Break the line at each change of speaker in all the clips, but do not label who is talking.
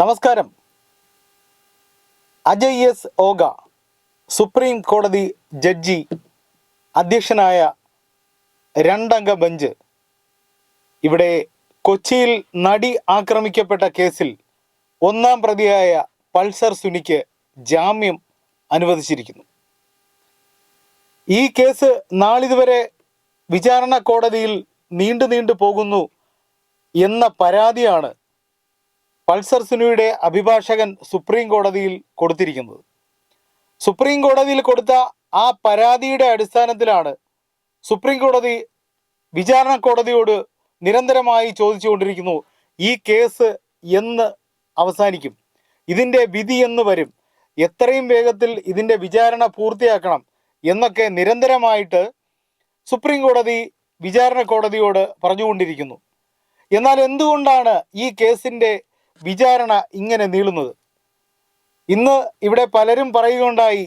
നമസ്കാരം. Ajay S Oka supreme കോടതി judge അധ്യക്ഷനായ രണ്ടംഗ ബെഞ്ച് ഇവിടെ കൊച്ചിയിൽ നടി ആക്രമിക്കപ്പെട്ട കേസിൽ ഒന്നാം പ്രതിയായ പൾസർ സുനിക്ക് ജാമ്യം അനുവദിച്ചിരിക്കുന്നു. ഈ കേസ് നാളിതുവരെ വിചാരണ കോടതിയിൽ നീണ്ടു പോകുന്നു എന്ന പരാതിയാണ് പൾസർ സുനിയുടെ അഭിഭാഷകൻ സുപ്രീം കോടതിയിൽ കൊടുത്തിരിക്കുന്നത്. സുപ്രീം കോടതിയിൽ കൊടുത്ത ആ പരാതിയുടെ അടിസ്ഥാനത്തിലാണ് സുപ്രീം കോടതി വിചാരണ കോടതിയോട് നിരന്തരമായി ചോദിച്ചുകൊണ്ടിരിക്കുന്നു, ഈ കേസ് എന്ന് അവസാനിക്കും, ഇതിൻ്റെ വിധി എന്ന് വരും, എത്രയും വേഗത്തിൽ ഇതിൻ്റെ വിചാരണ പൂർത്തിയാക്കണം എന്നൊക്കെ നിരന്തരമായിട്ട് സുപ്രീം കോടതി വിചാരണ കോടതിയോട് പറഞ്ഞുകൊണ്ടിരിക്കുന്നു. എന്നാൽ എന്തുകൊണ്ടാണ് ഈ കേസിൻ്റെ വിചാരണ ഇങ്ങനെ നീളുന്നത്? ഇന്ന് ഇവിടെ പലരും പറയുകയുണ്ടായി,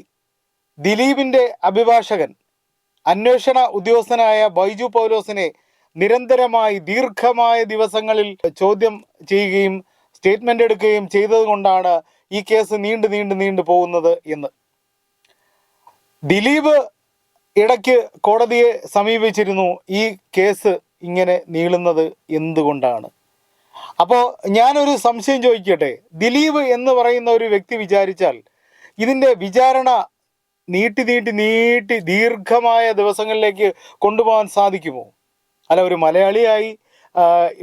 ദിലീപിൻ്റെ അഭിഭാഷകൻ അന്വേഷണ ഉദ്യോഗസ്ഥനായ ബൈജു പൗലോസിനെ നിരന്തരമായി ദീർഘമായ ദിവസങ്ങളിൽ ചോദ്യം ചെയ്യുകയും സ്റ്റേറ്റ്മെൻ്റ് എടുക്കുകയും ചെയ്തത് കൊണ്ടാണ് ഈ കേസ് നീണ്ടു പോകുന്നത് എന്ന്. ദിലീപ് ഇടയ്ക്ക് കോടതിയെ സമീപിച്ചിരുന്നു, ഈ കേസ് ഇങ്ങനെ നീളുന്നത് എന്തുകൊണ്ടാണ്. അപ്പോൾ ഞാനൊരു സംശയം ചോദിക്കട്ടെ, ദിലീപ് എന്ന് പറയുന്ന ഒരു വ്യക്തി വിചാരിച്ചാൽ ഇതിൻ്റെ വിചാരണ നീട്ടി ദീർഘമായ ദിവസങ്ങളിലേക്ക് കൊണ്ടുപോകാൻ സാധിക്കുമോ? അല്ല, ഒരു മലയാളിയായി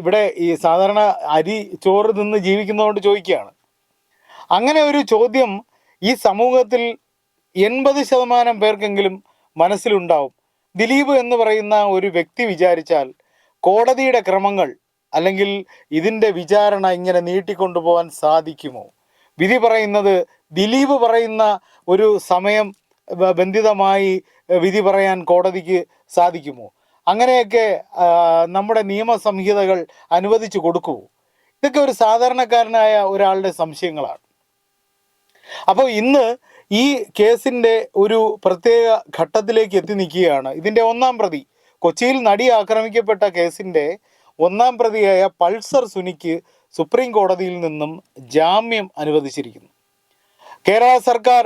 ഇവിടെ ഈ സാധാരണ അരി ചോറ് തിന്ന് ജീവിക്കുന്നതുകൊണ്ട് ചോദിക്കുകയാണ്. അങ്ങനെ ഒരു ചോദ്യം ഈ സമൂഹത്തിൽ 80% പേർക്കെങ്കിലും മനസ്സിലുണ്ടാവും. ദിലീപ് എന്ന് പറയുന്ന ഒരു വ്യക്തി വിചാരിച്ചാൽ കോടതിയുടെ ക്രമങ്ങൾ അല്ലെങ്കിൽ ഇതിൻ്റെ വിചാരണ ഇങ്ങനെ നീട്ടിക്കൊണ്ടുപോകാൻ സാധിക്കുമോ? വിധി പറയുന്നത് ദിലീപ് പറയുന്ന ഒരു സമയം ബന്ധിതമായി വിധി പറയാൻ കോടതിക്ക് സാധിക്കുമോ? അങ്ങനെയൊക്കെ നമ്മുടെ നിയമസംഹിതകൾ അനുവദിച്ചു കൊടുക്കുമോ? ഇതൊക്കെ ഒരു സാധാരണക്കാരനായ ഒരാളുടെ സംശയങ്ങളാണ്. അപ്പോൾ ഇന്ന് ഈ കേസിൻ്റെ ഒരു പ്രത്യേക ഘട്ടത്തിലേക്ക് എത്തി നിൽക്കുകയാണ്. ഇതിൻ്റെ ഒന്നാം പ്രതി, കൊച്ചിയിൽ നടി ആക്രമിക്കപ്പെട്ട കേസിൻ്റെ ഒന്നാം പ്രതിയായ പൾസർ സുനിക്ക് സുപ്രീം കോടതിയിൽ നിന്നും ജാമ്യം അനുവദിച്ചിരിക്കുന്നു. കേരള സർക്കാർ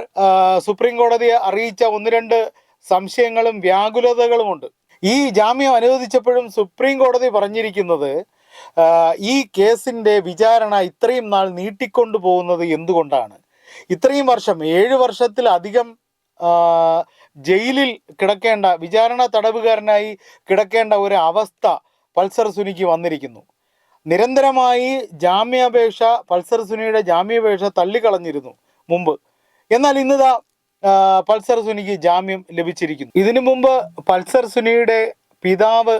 സുപ്രീം കോടതിയെ അറിയിച്ച 1-2 സംശയങ്ങളും വ്യാകുലതകളുമുണ്ട്. ഈ ജാമ്യം അനുവദിച്ചപ്പോഴും സുപ്രീം കോടതി പറഞ്ഞിരിക്കുന്നത്, ഈ കേസിൻ്റെ വിചാരണ ഇത്രയും നാൾ നീട്ടിക്കൊണ്ടു പോകുന്നത് എന്തുകൊണ്ടാണ്, ഇത്രയും വർഷം 7 വർഷത്തിലധികം ജയിലിൽ കിടക്കേണ്ട, വിചാരണ തടവുകാരനായി കിടക്കേണ്ട ഒരു അവസ്ഥ പൾസർ സുനിക്ക് വന്നിരിക്കുന്നു. നിരന്തരമായി ജാമ്യാപേക്ഷ, പൾസർ സുനിയുടെ ജാമ്യാപേക്ഷ തള്ളിക്കളഞ്ഞിരുന്നു മുമ്പ്. എന്നാൽ ഇന്നിതാ പൾസർ സുനിക്ക് ജാമ്യം ലഭിച്ചിരിക്കുന്നു. ഇതിനു മുമ്പ് പൾസർ സുനിയുടെ പിതാവ്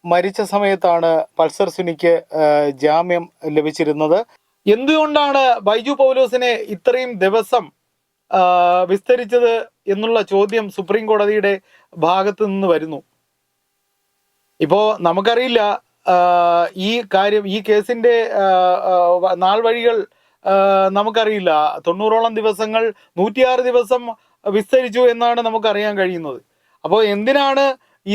മരിച്ച സമയത്താണ് പൾസർ സുനിക്ക് ജാമ്യം ലഭിച്ചിരുന്നത്. എന്തുകൊണ്ടാണ് ബൈജു പൗലോസിനെ ഇത്രയും ദിവസം വിസ്തരിച്ചത് എന്നുള്ള ചോദ്യം സുപ്രീം കോടതിയുടെ ഭാഗത്ത് നിന്ന് വരുന്നു. ഇപ്പോൾ നമുക്കറിയില്ല ഈ കാര്യം, ഈ കേസിൻ്റെ നാൾ വഴികൾ നമുക്കറിയില്ല. 90ഓളം ദിവസങ്ങൾ, 106 ദിവസം വിസ്തരിച്ചു എന്നാണ് നമുക്കറിയാൻ കഴിയുന്നത്. അപ്പോൾ എന്തിനാണ്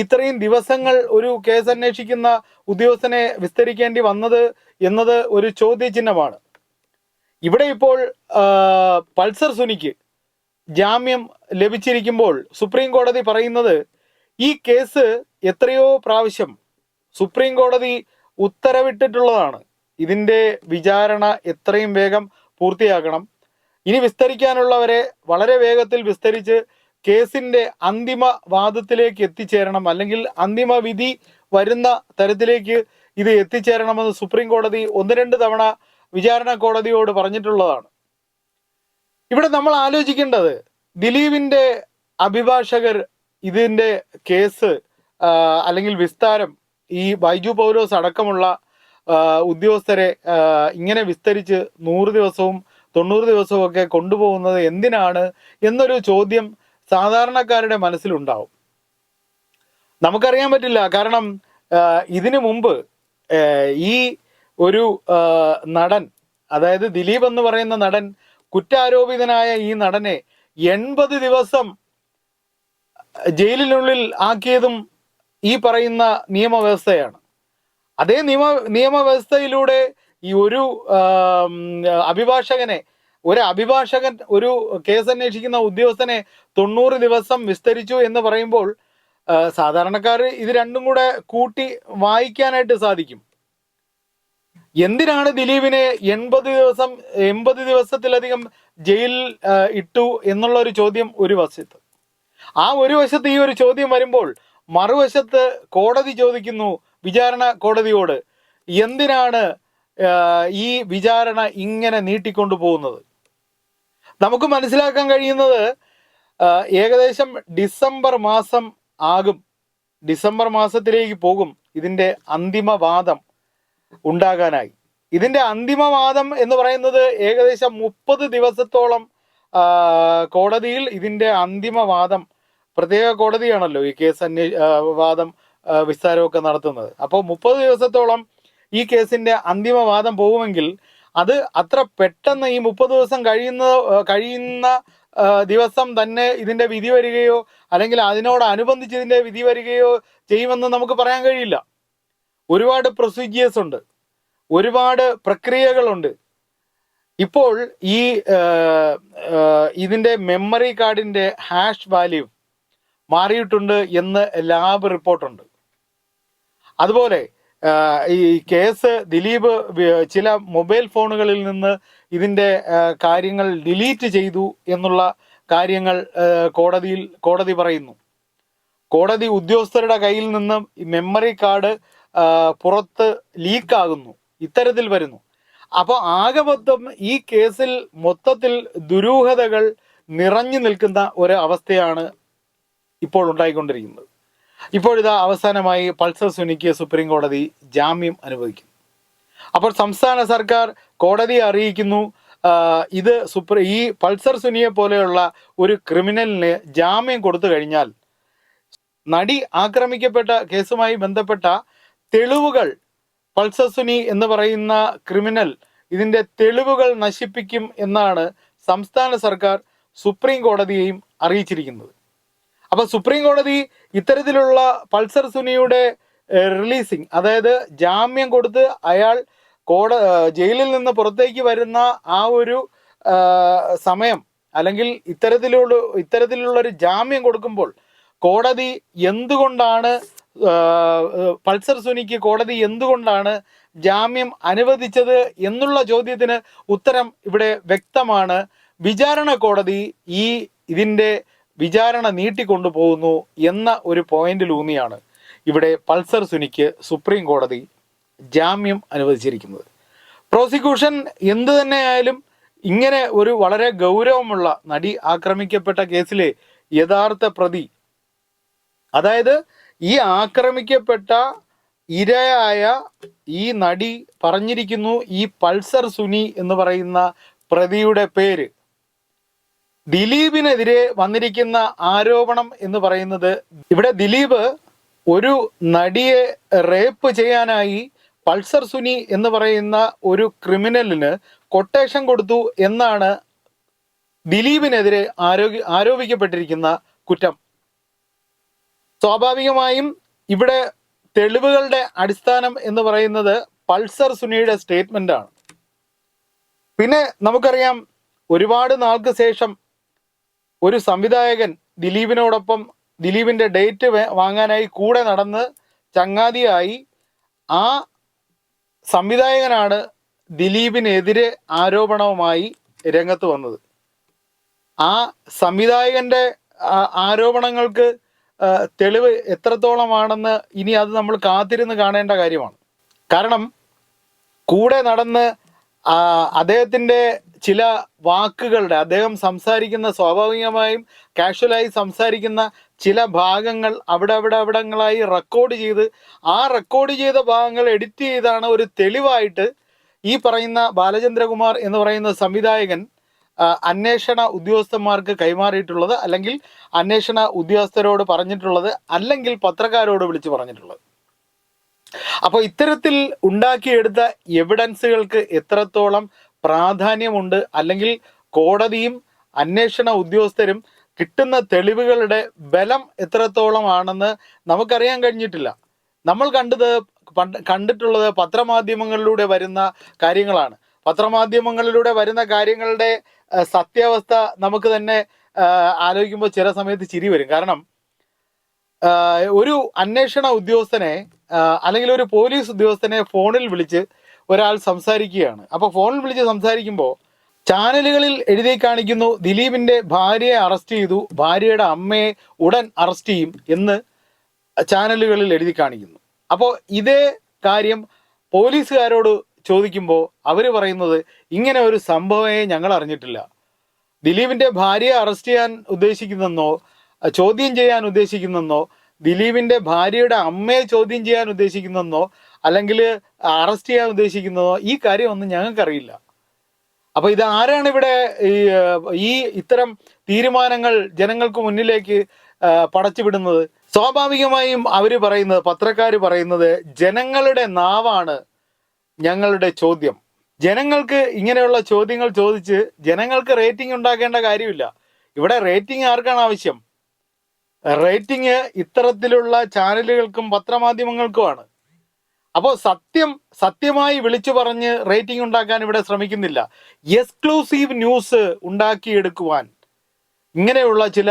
ഇത്രയും ദിവസങ്ങൾ ഒരു കേസ് അന്വേഷിക്കുന്ന ഉദ്യോഗസ്ഥനെ വിസ്തരിക്കേണ്ടി വന്നത് എന്നത് ഒരു ചോദ്യചിഹ്നമാണ്. ഇവിടെ ഇപ്പോൾ പൾസർ സുനിക്ക് ജാമ്യം ലഭിച്ചിരിക്കുമ്പോൾ സുപ്രീം കോടതി പറയുന്നത്, ഈ കേസ് എത്രയോ പ്രാവശ്യം സുപ്രീം കോടതി ഉത്തരവിട്ടിട്ടുള്ളതാണ്, ഇതിൻ്റെ വിചാരണ എത്രയും വേഗം പൂർത്തിയാക്കണം, ഇനി വിസ്തരിക്കാനുള്ളവരെ വളരെ വേഗത്തിൽ വിസ്തരിച്ച് കേസിൻ്റെ അന്തിമ വാദത്തിലേക്ക് എത്തിച്ചേരണം, അല്ലെങ്കിൽ അന്തിമ വിധി വരുന്ന തരത്തിലേക്ക് ഇത് എത്തിച്ചേരണമെന്ന് സുപ്രീം കോടതി 1-2 തവണ വിചാരണ കോടതിയോട് പറഞ്ഞിട്ടുള്ളതാണ്. ഇവിടെ നമ്മൾ ആലോചിക്കേണ്ടത്, ദിലീപിൻ്റെ അഭിഭാഷകർ ഇതിൻ്റെ കേസ് അല്ലെങ്കിൽ വിസ്താരം ഈ ബൈജു പൗലോസ് അടക്കമുള്ള ഉദ്യോഗസ്ഥരെ ഇങ്ങനെ വിസ്തരിച്ച് 100 ദിവസവും 90 ദിവസവും ഒക്കെ കൊണ്ടുപോകുന്നത് എന്തിനാണ് എന്നൊരു ചോദ്യം സാധാരണക്കാരുടെ മനസ്സിലുണ്ടാവും. നമുക്കറിയാൻ പറ്റില്ല. കാരണം ഇതിനു മുമ്പ് ഈ ഒരു നടൻ, അതായത് ദിലീപ് എന്ന് പറയുന്ന നടൻ, കുറ്റാരോപിതനായ ഈ നടനെ 80 ദിവസം ജയിലിനുള്ളിൽ ആക്കിയതും ഈ പറയുന്ന നിയമവ്യവസ്ഥയാണ്. അതേ നിയമവ്യവസ്ഥയിലൂടെ ഈ ഒരു അഭിഭാഷകനെ, ഒരു അഭിഭാഷകൻ ഒരു കേസ് അന്വേഷിക്കുന്ന ഉദ്യോഗസ്ഥനെ 90 ദിവസം വിസ്തരിച്ചു എന്ന് പറയുമ്പോൾ സാധാരണക്കാർ ഇത് രണ്ടും കൂടെ കൂട്ടി വായിക്കാനായിട്ട് സാധിക്കും. എന്തിനാണ് ദിലീപിനെ 80 ദിവസത്തിലധികം ജയിലിൽ ഇട്ടു എന്നുള്ള ഒരു ചോദ്യം ഒരു വശത്ത്. ആ ഒരു വശത്ത് ഈ ഒരു ചോദ്യം വരുമ്പോൾ മറുവശത്ത് കോടതി ചോദിക്കുന്നു വിചാരണ കോടതിയോട്, എന്തിനാണ് ഈ വിചാരണ ഇങ്ങനെ നീട്ടിക്കൊണ്ടു പോകുന്നത്? നമുക്ക് മനസ്സിലാക്കാൻ കഴിയുന്നത് ഏകദേശം ഡിസംബർ മാസം ആകും, ഡിസംബർ മാസത്തിലേക്ക് പോകും ഇതിൻ്റെ അന്തിമവാദം ഉണ്ടാകാനായി. ഇതിൻ്റെ അന്തിമവാദം എന്ന് പറയുന്നത് ഏകദേശം 30 ദിവസത്തോളം കോടതിയിൽ ഇതിൻ്റെ അന്തിമവാദം, പ്രത്യേക കോടതിയാണല്ലോ ഈ കേസ് വാദം വിസ്താരമൊക്കെ നടത്തുന്നത്. അപ്പോൾ 30 ദിവസത്തോളം ഈ കേസിൻ്റെ അന്തിമവാദം പോകുമെങ്കിൽ അത് അത്ര പെട്ടെന്ന് ഈ 30 ദിവസം കഴിയുന്ന ദിവസം തന്നെ ഇതിൻ്റെ വിധി വരികയോ അല്ലെങ്കിൽ അതിനോടനുബന്ധിച്ച് ഇതിൻ്റെ വിധി വരികയോ ചെയ്യുമെന്ന് നമുക്ക് പറയാൻ കഴിയില്ല. ഒരുപാട് പ്രൊസീജിയേഴ്സ് ഉണ്ട്, ഒരുപാട് പ്രക്രിയകളുണ്ട്. ഇപ്പോൾ ഈ ഇതിൻ്റെ മെമ്മറി കാർഡിൻ്റെ ഹാഷ് വാല്യൂ മാറിയിട്ടുണ്ട് എന്ന് ലാബ് റിപ്പോർട്ടുണ്ട്. അതുപോലെ ഈ കേസ് ദിലീപ് ചില മൊബൈൽ ഫോണുകളിൽ നിന്ന് ഇതിൻ്റെ കാര്യങ്ങൾ ഡിലീറ്റ് ചെയ്തു എന്നുള്ള കാര്യങ്ങൾ കോടതി പറയുന്നു. കോടതി ഉദ്യോഗസ്ഥരുടെ കയ്യിൽ നിന്നും മെമ്മറി കാർഡ് പുറത്ത് ലീക്കാകുന്നു, ഇത്തരത്തിൽ വരുന്നു. അപ്പോൾ ആകെ മൊത്തം ഈ കേസിൽ മൊത്തത്തിൽ ദുരൂഹതകൾ നിറഞ്ഞു നിൽക്കുന്ന ഒരു അവസ്ഥയാണ് ഇപ്പോൾ ഉണ്ടായിക്കൊണ്ടിരിക്കുന്നത്. ഇപ്പോഴിതാ അവസാനമായി പൾസർ സുനിക്ക് സുപ്രീം കോടതി ജാമ്യം അനുവദിക്കുന്നു. അപ്പോൾ സംസ്ഥാന സർക്കാർ കോടതിയെ അറിയിക്കുന്നു, ഇത് ഈ പൾസർ സുനിയെ പോലെയുള്ള ഒരു ക്രിമിനലിന് ജാമ്യം കൊടുത്തു കഴിഞ്ഞാൽ നടി ആക്രമിക്കപ്പെട്ട കേസുമായി ബന്ധപ്പെട്ട തെളിവുകൾ, പൾസർ സുനി എന്ന് പറയുന്ന ക്രിമിനൽ ഇതിൻ്റെ തെളിവുകൾ നശിപ്പിക്കും എന്നാണ് സംസ്ഥാന സർക്കാർ സുപ്രീം കോടതിയെയും അറിയിച്ചിരിക്കുന്നത്. അപ്പൊ സുപ്രീം കോടതി ഇത്തരത്തിലുള്ള പൾസർ സുനിയുടെ റിലീസിങ്, അതായത് ജാമ്യം കൊടുത്ത് അയാൾ ജയിലിൽ നിന്ന് പുറത്തേക്ക് വരുന്ന ആ ഒരു സമയം, അല്ലെങ്കിൽ ഇത്തരത്തിലുള്ള ഒരു ജാമ്യം കൊടുക്കുമ്പോൾ കോടതി എന്തുകൊണ്ടാണ് പൾസർ സുനിക്ക് കോടതി എന്തുകൊണ്ടാണ് ജാമ്യം അനുവദിച്ചത് എന്നുള്ള ചോദ്യത്തിന് ഉത്തരം ഇവിടെ വ്യക്തമാണ്. വിചാരണ കോടതി ഇതിൻ്റെ വിചാരണ നീട്ടിക്കൊണ്ടുപോകുന്നു എന്ന ഒരു പോയിന്റിലൂന്നിയാണ് ഇവിടെ പൾസർ സുനിക്ക് സുപ്രീം കോടതി ജാമ്യം അനുവദിച്ചിരിക്കുന്നത്. പ്രോസിക്യൂഷൻ എന്തു തന്നെയായാലും ഇങ്ങനെ ഒരു വളരെ ഗൗരവമുള്ള നടി ആക്രമിക്കപ്പെട്ട കേസിലെ യഥാർത്ഥ പ്രതി, അതായത് ഈ ആക്രമിക്കപ്പെട്ട ഇരയായ ഈ നടി പറഞ്ഞിരിക്കുന്നു ഈ പൾസർ സുനി എന്ന് പറയുന്ന പ്രതിയുടെ പേര്. ദിലീപിനെതിരെ വന്നിരിക്കുന്ന ആരോപണം എന്ന് പറയുന്നത്, ഇവിടെ ദിലീപ് ഒരു നടിയെ റേപ്പ് ചെയ്യാനായി പൾസർ സുനി എന്ന് പറയുന്ന ഒരു ക്രിമിനലിന് കൊട്ടേഷൻ കൊടുത്തു എന്നാണ് ദിലീപിനെതിരെ ആരോപിക്കപ്പെട്ടിരിക്കുന്ന കുറ്റം. സ്വാഭാവികമായും ഇവിടെ തെളിവുകളുടെ അടിസ്ഥാനം എന്ന് പറയുന്നത് പൾസർ സുനിയുടെ സ്റ്റേറ്റ്മെന്റ് ആണ്. പിന്നെ നമുക്കറിയാം, ഒരുപാട് നാൾക്ക് ശേഷം ഒരു സംവിധായകൻ ദിലീപിനോടൊപ്പം ദിലീപിൻ്റെ ഡേറ്റ് വാങ്ങാനായി കൂടെ നടന്ന് ചങ്ങാതിയായി. ആ സംവിധായകനാണ് ദിലീപിനെതിരെ ആരോപണവുമായി രംഗത്ത് വന്നത്. ആ സംവിധായകൻ്റെ ആരോപണങ്ങൾക്ക് തെളിവ് എത്രത്തോളമാണെന്ന് ഇനി അത് നമ്മൾ കാത്തിരുന്ന് കാണേണ്ട കാര്യമാണ്. കാരണം കൂടെ നടന്ന് അദ്ദേഹത്തിൻ്റെ ചില വാക്കുകളുടെ, അദ്ദേഹം സംസാരിക്കുന്ന, സ്വാഭാവികമായും കാഷ്വലായി സംസാരിക്കുന്ന ചില ഭാഗങ്ങൾ അവിടങ്ങളായി റെക്കോർഡ് ചെയ്ത്, ആ റെക്കോർഡ് ചെയ്ത ഭാഗങ്ങൾ എഡിറ്റ് ചെയ്താണ് ഒരു തെളിവായിട്ട് ഈ പറയുന്ന ബാലചന്ദ്രകുമാർ എന്ന് പറയുന്ന സംവിധായകൻ അന്വേഷണ ഉദ്യോഗസ്ഥന്മാർക്ക് കൈമാറിയിട്ടുള്ളത്, അല്ലെങ്കിൽ അന്വേഷണ ഉദ്യോഗസ്ഥരോട് പറഞ്ഞിട്ടുള്ളത്, അല്ലെങ്കിൽ പത്രക്കാരോട് വിളിച്ച് പറഞ്ഞിട്ടുള്ളത്. അപ്പോൾ ഇത്തരത്തിൽ ഉണ്ടാക്കിയെടുത്ത എവിഡൻസുകൾക്ക് എത്രത്തോളം പ്രാധാന്യമുണ്ട്, അല്ലെങ്കിൽ കോടതിയും അന്വേഷണ ഉദ്യോഗസ്ഥരും കിട്ടുന്ന തെളിവുകളുടെ ബലം എത്രത്തോളം ആണെന്ന് നമുക്കറിയാൻ കഴിഞ്ഞിട്ടില്ല. നമ്മൾ കണ്ടത് കണ്ടിട്ടുള്ളത് പത്രമാധ്യമങ്ങളിലൂടെ വരുന്ന കാര്യങ്ങളാണ്. പത്രമാധ്യമങ്ങളിലൂടെ വരുന്ന കാര്യങ്ങളുടെ സത്യാവസ്ഥ നമുക്ക് തന്നെ ആലോചിക്കുമ്പോൾ ചില സമയത്ത് ചിരി വരും. കാരണം ഒരു അന്വേഷണ ഉദ്യോഗസ്ഥനെ അല്ലെങ്കിൽ ഒരു പോലീസ് ഉദ്യോഗസ്ഥനെ ഫോണിൽ വിളിച്ച് ഒരാൾ സംസാരിക്കുകയാണ്. അപ്പോൾ ഫോണിൽ വിളിച്ച് സംസാരിക്കുമ്പോൾ ചാനലുകളിൽ എഴുതി കാണിക്കുന്നു ദിലീപിന്റെ ഭാര്യയെ അറസ്റ്റ് ചെയ്തു, ഭാര്യയുടെ അമ്മയെ ഉടൻ അറസ്റ്റ് ചെയ്യും എന്ന് ചാനലുകളിൽ എഴുതി കാണിക്കുന്നു. അപ്പോൾ ഇതേ കാര്യം പോലീസുകാരോട് ചോദിക്കുമ്പോൾ അവർ പറയുന്നത് ഇങ്ങനെ ഒരു സംഭവമേ ഞങ്ങൾ അറിഞ്ഞിട്ടില്ല. ദിലീപിന്റെ ഭാര്യയെ അറസ്റ്റ് ചെയ്യാൻ ഉദ്ദേശിക്കുന്നെന്നോ ചോദ്യം ചെയ്യാൻ ഉദ്ദേശിക്കുന്നെന്നോ ദിലീപിന്റെ ഭാര്യയുടെ അമ്മയെ ചോദ്യം ചെയ്യാൻ ഉദ്ദേശിക്കുന്നെന്നോ അല്ലെങ്കിൽ അറസ്റ്റ് ചെയ്യാൻ ഉദ്ദേശിക്കുന്നതോ ഈ കാര്യമൊന്നും ഞങ്ങൾക്കറിയില്ല. അപ്പൊ ഇത് ആരാണ് ഇവിടെ ഈ ഇത്തരം തീരുമാനങ്ങൾ ജനങ്ങൾക്ക് മുന്നിലേക്ക് പടച്ചുവിടുന്നത്? സ്വാഭാവികമായും അവര് പറയുന്നത്, പത്രക്കാർ പറയുന്നത്, ജനങ്ങളുടെ നാവാണ് ഞങ്ങളുടെ ചോദ്യം. ജനങ്ങൾക്ക് ഇങ്ങനെയുള്ള ചോദ്യങ്ങൾ ചോദിച്ച് ജനങ്ങൾക്ക് റേറ്റിംഗ് ഉണ്ടാക്കേണ്ട കാര്യമില്ല. ഇവിടെ റേറ്റിംഗ് ആർക്കാണ് ആവശ്യം? റേറ്റിംഗ് ഇത്തരത്തിലുള്ള ചാനലുകൾക്കും പത്രമാധ്യമങ്ങൾക്കുമാണ്. അപ്പോൾ സത്യമായി വിളിച്ചു പറഞ്ഞ് റേറ്റിംഗ് ഉണ്ടാക്കാൻ ഇവിടെ ശ്രമിക്കുന്നില്ല. എക്സ്ക്ലൂസീവ് ന്യൂസ് ഉണ്ടാക്കിയെടുക്കുവാൻ ഇങ്ങനെയുള്ള ചില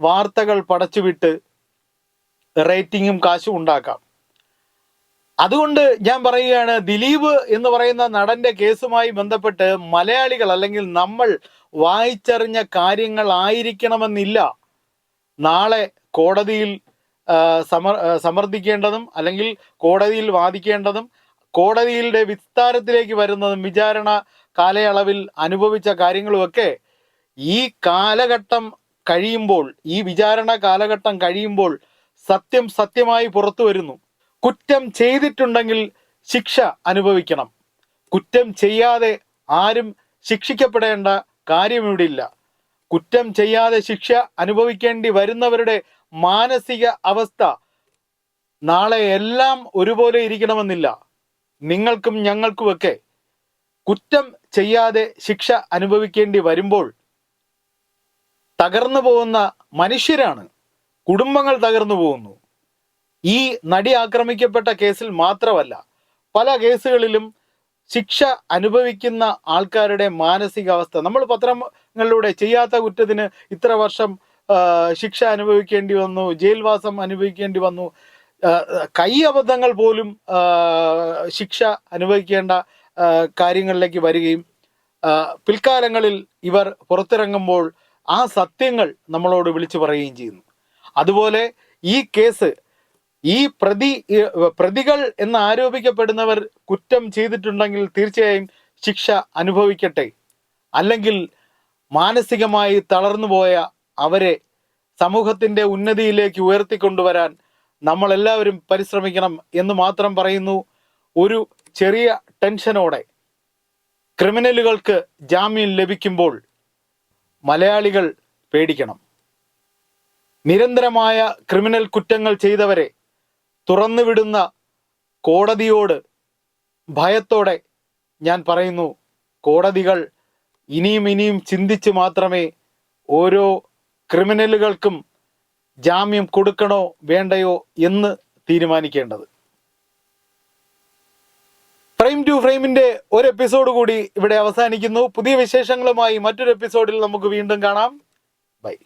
വാർത്തകൾ പടച്ചുവിട്ട് റേറ്റിംഗും കാശും ഉണ്ടാക്കാം. അതുകൊണ്ട് ഞാൻ പറയുകയാണ്, ദിലീപ് എന്ന് പറയുന്ന നടന്റെ കേസുമായി ബന്ധപ്പെട്ട് മലയാളികൾ അല്ലെങ്കിൽ നമ്മൾ വായിച്ചറിഞ്ഞ കാര്യങ്ങൾ ആയിരിക്കണമെന്നില്ല നാളെ കോടതിയിൽ സമർത്ഥിക്കേണ്ടതും അല്ലെങ്കിൽ കോടതിയിൽ വാദിക്കേണ്ടതും കോടതിയുടെ വിസ്താരത്തിലേക്ക് വരുന്നതും വിചാരണ കാലയളവിൽ അനുഭവിച്ച കാര്യങ്ങളുമൊക്കെ ഈ കാലഘട്ടം കഴിയുമ്പോൾ, ഈ വിചാരണ കാലഘട്ടം കഴിയുമ്പോൾ സത്യമായി പുറത്തു വരുന്നു. കുറ്റം ചെയ്തിട്ടുണ്ടെങ്കിൽ ശിക്ഷ അനുഭവിക്കണം. കുറ്റം ചെയ്യാതെ ആരും ശിക്ഷിക്കപ്പെടേണ്ട കാര്യം ഇവിടെ ഇല്ല. കുറ്റം ചെയ്യാതെ ശിക്ഷ അനുഭവിക്കേണ്ടി വരുന്നവരുടെ മാനസിക അവസ്ഥ നാളെ എല്ലാം ഒരുപോലെ ഇരിക്കണമെന്നില്ല. നിങ്ങൾക്കും ഞങ്ങൾക്കുമൊക്കെ കുറ്റം ചെയ്യാതെ ശിക്ഷ അനുഭവിക്കേണ്ടി വരുമ്പോൾ തകർന്നു പോകുന്ന മനുഷ്യരാണ്, കുടുംബങ്ങൾ തകർന്നു പോകുന്നു. ഈ നടി ആക്രമിക്കപ്പെട്ട കേസിൽ മാത്രമല്ല, പല കേസുകളിലും ശിക്ഷ അനുഭവിക്കുന്ന ആൾക്കാരുടെ മാനസികാവസ്ഥ നമ്മൾ പത്രങ്ങളിലൂടെ ചെയ്യാത്ത കുറ്റത്തിന് ഇത്ര വർഷം ശിക്ഷ അനുഭവിക്കേണ്ടി വന്നു, ജയിൽവാസം അനുഭവിക്കേണ്ടി വന്നു, കൈ അബദ്ധങ്ങൾ പോലും ശിക്ഷ അനുഭവിക്കേണ്ട കാര്യങ്ങളിലേക്ക് വരികയും പിൽക്കാലങ്ങളിൽ ഇവർ പുറത്തിറങ്ങുമ്പോൾ ആ സത്യങ്ങൾ നമ്മളോട് വിളിച്ചു പറയുകയും ചെയ്യുന്നു. അതുപോലെ ഈ കേസ്, ഈ പ്രതികൾ എന്ന് ആരോപിക്കപ്പെടുന്നവർ കുറ്റം ചെയ്തിട്ടുണ്ടെങ്കിൽ തീർച്ചയായും ശിക്ഷ അനുഭവിക്കട്ടെ. അല്ലെങ്കിൽ മാനസികമായി തളർന്നുപോയ അവരെ സമൂഹത്തിൻ്റെ ഉന്നതിയിലേക്ക് ഉയർത്തിക്കൊണ്ടുവരാൻ നമ്മളെല്ലാവരും പരിശ്രമിക്കണം എന്ന് മാത്രം പറയുന്നു. ഒരു ചെറിയ ടെൻഷനോടെ ക്രിമിനലുകൾക്ക് ജാമ്യം ലഭിക്കുമ്പോൾ മലയാളികൾ പേടിക്കണം. നിരന്തരമായ ക്രിമിനൽ കുറ്റങ്ങൾ ചെയ്തവരെ തുറന്നുവിടുന്ന കോടതിയോട് ഭയത്തോടെ ഞാൻ പറയുന്നു, കോടതികൾ ഇനിയും ചിന്തിച്ച് മാത്രമേ ഓരോ ക്രിമിനലുകൾക്കും ജാമ്യം കൊടുക്കണോ വേണ്ടയോ എന്ന് തീരുമാനിക്കേണ്ടത്. ഫ്രെയിം ടു ഫ്രെയിമിന്റെ ഒരു എപ്പിസോഡ് കൂടി ഇവിടെ അവസാനിക്കുന്നു. പുതിയ വിശേഷങ്ങളുമായി മറ്റൊരു എപ്പിസോഡിൽ നമുക്ക് വീണ്ടും കാണാം. ബൈ.